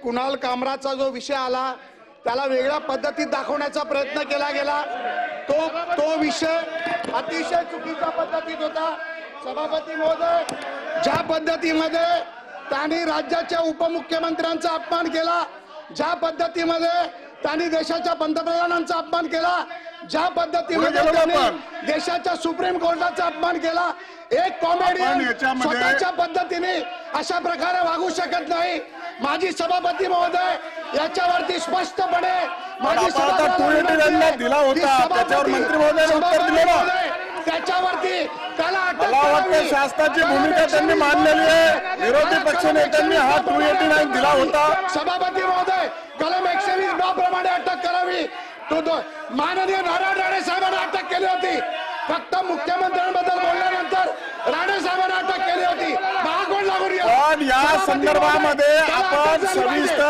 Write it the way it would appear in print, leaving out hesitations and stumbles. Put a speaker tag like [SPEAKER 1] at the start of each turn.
[SPEAKER 1] कुणाल कामराचा जो विषय आला त्याला वेगळ्या पद्धतीत दाखवण्याचा प्रयत्न केला गेला। तो विषय अतिशय चुकीच्या पद्धतीत होता। सभापती महोदय, ज्या पद्धतीमध्ये त्यांनी राज्याच्या उपमुख्यमंत्र्यांचा अपमान केला, ज्या पद्धतीमध्ये त्यांनी देशाच्या पंतप्रधानांचा अपमान केला, ज्या पद्धतीमध्ये त्यांनी देशाच्या सुप्रीम कोर्टाचा अपमान केला, एक कॉमेडियन स्वतःच्या पद्धतीने अशा प्रकारे वागू शकत नाही। माजी सभापती महोदय, याच्यावरती स्पष्टपणे माजी सभापती
[SPEAKER 2] दिला होता, त्याच्यावर मंत्री महोदयांनी उत्तर दिलेलं,
[SPEAKER 1] त्याच्यावरती त्याला
[SPEAKER 2] मला वाटतं शासनाची भूमिका त्यांनी मांडलेली आहे। विरोधी पक्षनेत्यांनी हा 289 दिला होता।
[SPEAKER 1] सभापती महोदय, कलम 120 प्रमाणे अटक करावी। तो माननीय नारायण राणे साहेबांना अटक केली होती। फक्त मुख्यमंत्र्यांबद्दल बोलल्यानंतर राणे साहेबांना अटक केली होती। महागोड लागून
[SPEAKER 2] पण या संदर्भामध्ये आपण सविस्तर